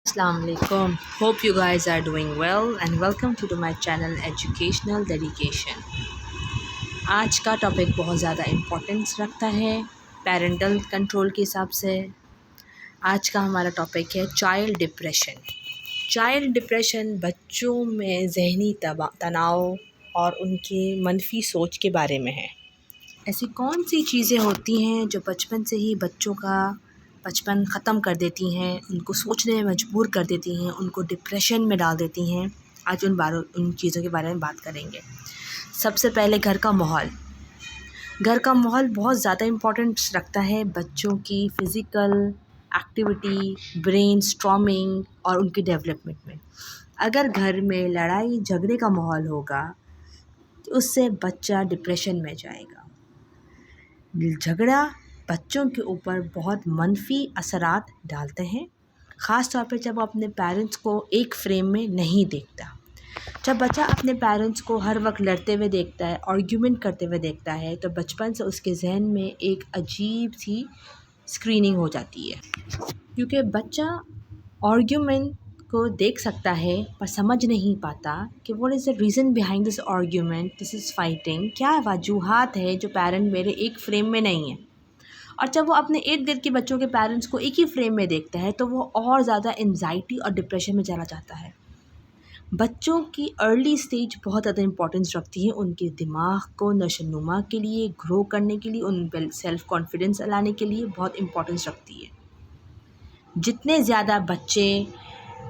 Assalamu alaikum. Hope you guys are doing well and welcome to my channel Educational Dedication. آج کا topic بہت زیادہ importance رکھتا ہے پیرنٹل کنٹرول کے حساب سے۔ آج کا ہمارا ٹاپک ہے چائلڈ ڈپریشن۔ چائلڈ ڈپریشن بچوں میں ذہنی تناؤ اور ان کی منفی سوچ کے بارے میں ہے۔ ایسی کون سی چیزیں ہوتی ہیں جو بچپن سے ہی بچوں کا بچپن ختم کر دیتی ہیں، ان کو سوچنے میں مجبور کر دیتی ہیں، ان کو ڈپریشن میں ڈال دیتی ہیں؟ آج ان چیزوں کے بارے میں بات کریں گے۔ سب سے پہلے گھر کا ماحول۔ گھر کا ماحول بہت زیادہ امپورٹنس رکھتا ہے بچوں کی فزیکل ایکٹیویٹی، برین اسٹارمنگ اور ان کی ڈیولپمنٹ میں۔ اگر گھر میں لڑائی جھگڑے کا ماحول ہوگا تو اس سے بچہ ڈپریشن میں جائے گا۔ جھگڑا بچوں کے اوپر بہت منفی اثرات ڈالتے ہیں، خاص طور پہ جب وہ اپنے پیرنٹس کو ایک فریم میں نہیں دیکھتا۔ جب بچہ اپنے پیرنٹس کو ہر وقت لڑتے ہوئے دیکھتا ہے، آرگیومنٹ کرتے ہوئے دیکھتا ہے، تو بچپن سے اس کے ذہن میں ایک عجیب سی اسکریننگ ہو جاتی ہے، کیونکہ بچہ آرگیومنٹ کو دیکھ سکتا ہے پر سمجھ نہیں پاتا کہ what is the reason behind this argument, this is fighting, کیا وجوہات ہے جو پیرنٹ میرے ایک فریم میں نہیں ہیں۔ اور جب وہ اپنے ارد گرد کے بچوں کے پیرنٹس کو ایک ہی فریم میں دیکھتا ہے تو وہ اور زیادہ انزائٹی اور ڈپریشن میں چلا جاتا ہے۔ بچوں کی ارلی سٹیج بہت زیادہ امپورٹنس رکھتی ہے ان کے دماغ کو نشو و نما کے لیے، گرو کرنے کے لیے، ان پہ سیلف کانفیڈنس لانے کے لیے بہت امپورٹنس رکھتی ہے۔ جتنے زیادہ بچے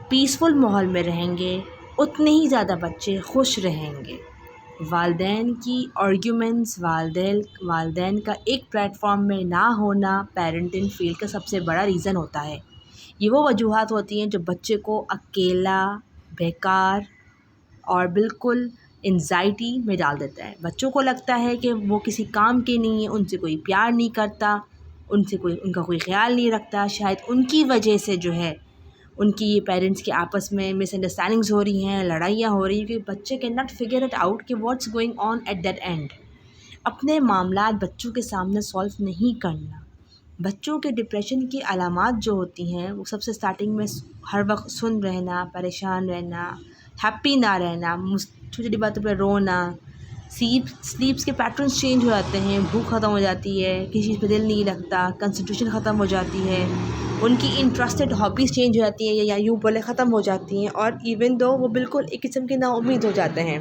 پیسفل ماحول میں رہیں گے اتنے ہی زیادہ بچے خوش رہیں گے۔ والدین کی آرگیومنٹس، والدین کا ایک پلیٹ فارم میں نہ ہونا پیرنٹنگ فیل کا سب سے بڑا ریزن ہوتا ہے۔ یہ وہ وجوہات ہوتی ہیں جو بچے کو اکیلا، بیکار اور بالکل انزائٹی میں ڈال دیتا ہے۔ بچوں کو لگتا ہے کہ وہ کسی کام کے نہیں ہیں، ان سے کوئی پیار نہیں کرتا، ان کا کوئی خیال نہیں رکھتا، شاید ان کی وجہ سے جو ہے ان کی پیرنٹس کے آپس میں مس انڈرسٹینڈنگز ہو رہی ہیں، لڑائیاں ہو رہی ہیں، کیونکہ بچے can not figure it out کہ what's going on at that end. اپنے معاملات بچوں کے سامنے سولو نہیں کرنا۔ بچوں کے ڈپریشن کی علامات جو ہوتی ہیں وہ سب سے اسٹارٹنگ میں ہر وقت سن رہنا، پریشان رہنا، ہیپی نہ رہنا، چھوٹی چھوٹی باتوں پہ رونا، سلیپس کے پیٹرنس چینج ہو جاتے ہیں، بھوک ختم ہو جاتی ہے، کسی چیز پہ دل نہیں لگتا، کنسنٹریشن ختم ہو جاتی ہے، ان کی انٹرسٹڈ ہابیز چینج ہو جاتی ہیں یا یوں بولے ختم ہو جاتی ہیں، اور ایون دو وہ بالکل ایک قسم کے نا امید ہو جاتے ہیں۔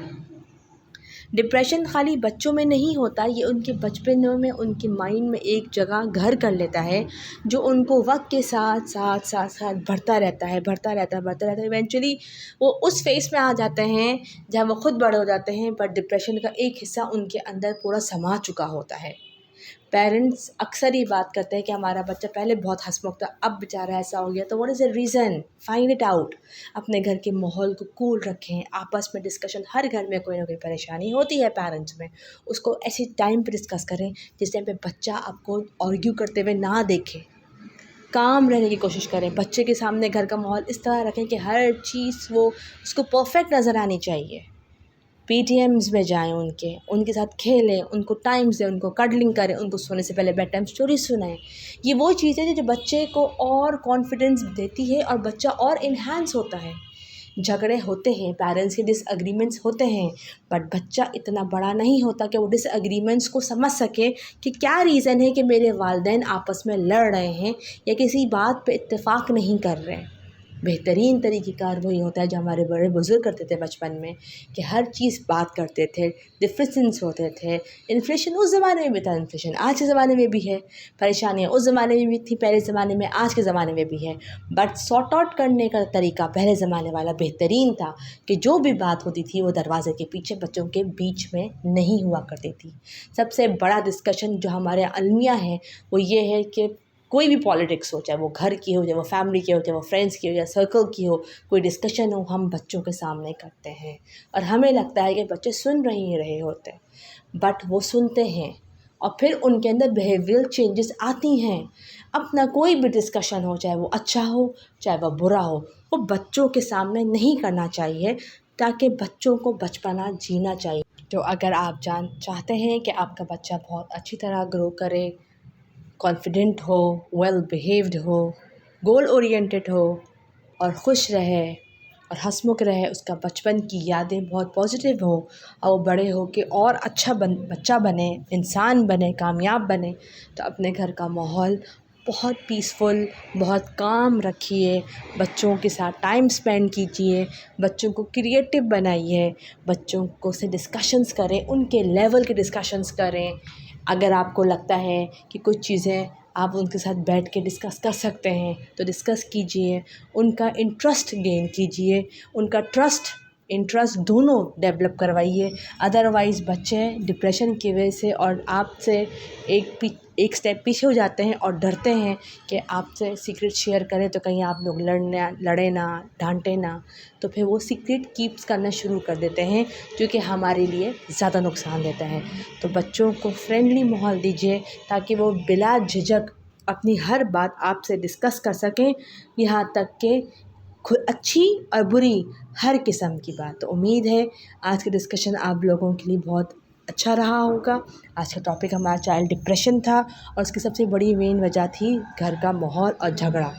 ڈپریشن خالی بچوں میں نہیں ہوتا، یہ ان کے بچپنوں میں ان کے مائنڈ میں ایک جگہ گھر کر لیتا ہے، جو ان کو وقت کے ساتھ بڑھتا رہتا ہے، ایونچولی وہ اس فیس میں آ جاتے ہیں جہاں وہ خود بڑے ہو جاتے ہیں، پر ڈپریشن کا ایک حصہ ان کے اندر پورا سما چکا ہوتا ہے۔ پیرنٹس اکثر یہ بات کرتے ہیں کہ ہمارا بچہ پہلے بہت ہنسمکھ تھا، اب بیچارہ ایسا ہو گیا، تو what is a reason, find it out. اپنے گھر کے ماحول کو کول رکھیں، آپس میں ڈسکشن، ہر گھر میں کوئی نہ کوئی پریشانی ہوتی ہے پیرنٹس میں، اس کو ایسی ٹائم پہ ڈسکس کریں جس ٹائم پہ بچہ آپ کو آرگیو کرتے ہوئے نہ دیکھے۔ کام رہنے کی کوشش کریں، بچے کے سامنے گھر کا ماحول اس طرح رکھیں کہ ہر چیز وہ اس کو پرفیکٹ نظر آنی چاہیے۔ پی ٹی ایمز میں جائیں، ان کے ساتھ کھیلیں، ان کو ٹائمز دیں، ان کو کڈلنگ کریں، ان کو سونے سے پہلے بیڈ ٹائم اسٹوری سنائیں۔ یہ وہ چیزیں جو بچے کو اور کانفیڈنس دیتی ہے اور بچہ اور انہینس ہوتا ہے۔ جھگڑے ہوتے ہیں، پیرنٹس کے ڈس ایگریمنٹس ہوتے ہیں، بٹ بچہ اتنا بڑا نہیں ہوتا کہ وہ ڈس ایگریمنٹس کو سمجھ سکے کہ کیا ریزن ہے کہ میرے والدین آپس میں لڑ رہے ہیں یا کسی بات پہ اتفاق نہیں کر رہے ہیں۔ بہترین طریقہ کار وہی ہوتا ہے جو ہمارے بڑے بزرگ کرتے تھے بچپن میں، کہ ہر چیز بات کرتے تھے، ڈفرینسز ہوتے تھے۔ انفلیشن اس زمانے میں بھی تھا، انفلیشن آج کے زمانے میں بھی ہے، پریشانیاں اس زمانے میں بھی تھیں، پہلے زمانے میں، آج کے زمانے میں بھی ہے، بٹ سارٹ آؤٹ کرنے کا طریقہ پہلے زمانے والا بہترین تھا کہ جو بھی بات ہوتی تھی وہ دروازے کے پیچھے بچوں کے بیچ میں نہیں ہوا کرتی تھی۔ سب سے بڑا ڈسکشن جو ہمارے المیہ ہے وہ یہ ہے کہ کوئی بھی پالیٹکس ہو، چاہے وہ گھر کی ہو، چاہے وہ فیملی کی ہو، چاہے وہ فرینڈس کی ہو یا سرکل کی ہو، کوئی ڈسکشن ہو، ہم بچوں کے سامنے کرتے ہیں اور ہمیں لگتا ہے کہ بچے سن ہی رہے ہوتے ہیں، بٹ وہ سنتے ہیں اور پھر ان کے اندر بیہیویئرل چینجز آتی ہیں۔ اپنا کوئی بھی ڈسکشن ہو، چاہے وہ اچھا ہو چاہے وہ برا ہو، وہ بچوں کے سامنے نہیں کرنا چاہیے، تاکہ بچوں کو بچپنا جینا چاہیے۔ تو اگر آپ چاہتے ہیں کہ آپ کا بچہ بہت اچھی طرح گرو کرے، کانفیڈنٹ ہو، ویل بیہیوڈ ہو، گول اورینٹڈ ہو، اور خوش رہے اور ہنسمکھ رہے، اس کا بچپن کی یادیں بہت پازیٹیو ہوں اور وہ بڑے ہو کے اور اچھا بچہ بنے، انسان بنے، کامیاب بنے، تو اپنے گھر کا ماحول بہت پیسفل، بہت کام رکھیے، بچوں کے ساتھ ٹائم اسپینڈ کیجیے، بچوں کو کریٹو بنائیے، بچوں کو سے ڈسکشنز کریں، ان کے لیول کے ڈسکشنز کریں۔ اگر آپ کو لگتا ہے کہ کچھ چیزیں آپ ان کے ساتھ بیٹھ کے ڈسکس کر سکتے ہیں تو ڈسکس کیجیے، ان کا انٹرسٹ گین کیجیے، ان کا انٹرسٹ دونوں ڈیولپ کروائیے۔ ادروائز بچے ڈپریشن کی وجہ سے اور آپ سے ایک اسٹیپ پیچھے ہو جاتے ہیں اور ڈرتے ہیں کہ آپ سے سیکریٹ شیئر کریں تو کہیں آپ لوگ لڑیں نہ، ڈانٹیں نہ، تو پھر وہ سیکریٹ کیپس کرنا شروع کر دیتے ہیں جو کہ ہمارے لیے زیادہ نقصان دیتا ہے۔ تو بچوں کو فرینڈلی ماحول دیجیے تاکہ وہ بلا جھجک اپنی ہر بات آپ سے ڈسکس کر سکیں، یہاں تک کہ اچھی اور بری ہر قسم کی بات۔ تو امید ہے آج کا ڈسکشن آپ لوگوں کے لیے بہت اچھا رہا ہوگا۔ آج کا ٹاپک ہمارا چائلڈ ڈپریشن تھا اور اس کی سب سے بڑی مین وجہ تھی گھر کا ماحول اور جھگڑا۔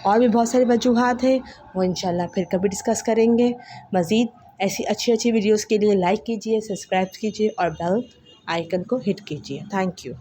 اور بھی بہت ساری وجوہات ہیں، وہ انشاءاللہ پھر کبھی ڈسکس کریں گے۔ مزید ایسی اچھی ویڈیوز کے لیے لائک کیجیے، سبسکرائب کیجیے اور بیل آئیکن کو ہٹ کیجیے۔ Thank you.